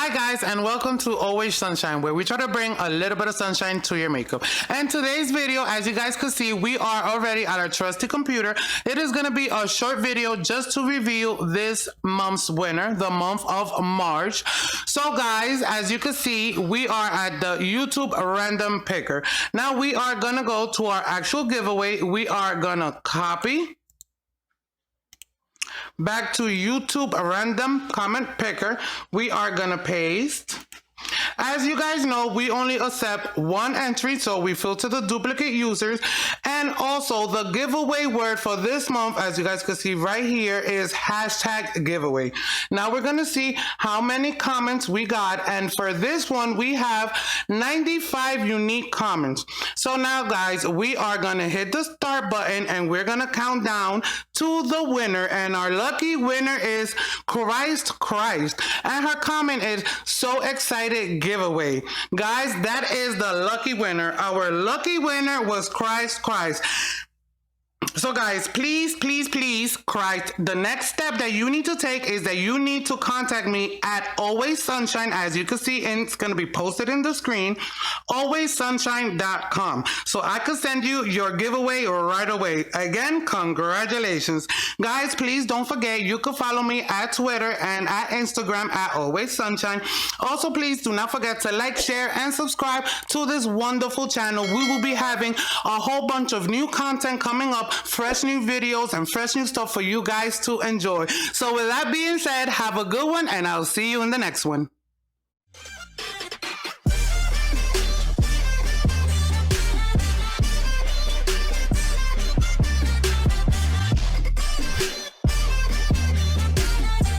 Hi guys, and welcome to Always Sunshine, where we try to bring a little bit of sunshine to your makeup. And today's video, as you guys can see, we are already at our trusty computer. It is going to be a short video just to reveal this month's winner, the month of March. So guys, as you can see, we are at the YouTube random picker. Now we are going to go to our actual giveaway. We are going to copy back to YouTube random comment picker. We are gonna paste. As you guys know, we only accept one entry, so we filter the duplicate users. And also the giveaway word for this month, as you guys can see right here, is hashtag giveaway. Now we're gonna see how many comments we got, and for this one we have 95 unique comments. So now guys, we are gonna hit the start button and we're gonna count down to the winner, and our lucky winner is Christ, and her comment is so excited giveaway. Guys, that is the lucky winner. Our lucky winner was Christ. So guys, please, Christ, the next step that you need to take is that you need to contact me at AllwaySunshine. As you can see, and it's going to be posted in the screen, AllwaySunshine.com. So I could send you your giveaway right away. Again, congratulations. Guys, please don't forget, you can follow me at Twitter and at Instagram at AllwaySunshine. Also, please do not forget to like, share, and subscribe to this wonderful channel. We will be having a whole bunch of new content coming up, fresh new videos and fresh new stuff for you guys to enjoy. So with that being said, have a good one, and I'll see you in the next one.